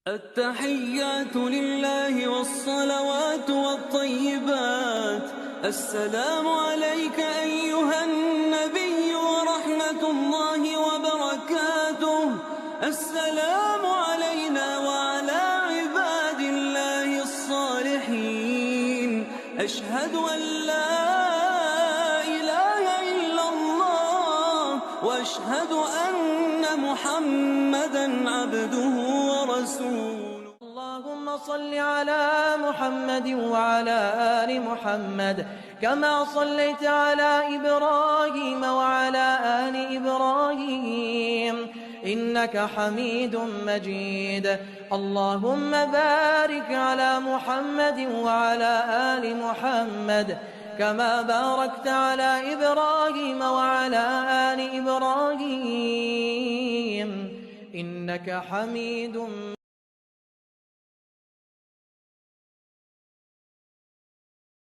التحيات لله والصلوات والطيبات. السلام عليك أيها النبي ورحمة الله وبركاته. السلام علينا وعلى عباد الله الصالحين. أشهد أن لا إله إلا الله وأشهد أن محمدا عبده ورسوله. اللهم صل على محمد وعلى آل محمد كما صليت على إبراهيم وعلى آل إبراهيم إنك حميد مجيد. اللهم بارك على محمد وعلى آل محمد كما باركت على إبراهيم وعلى آل إبراهيم إنك حميد مجيد.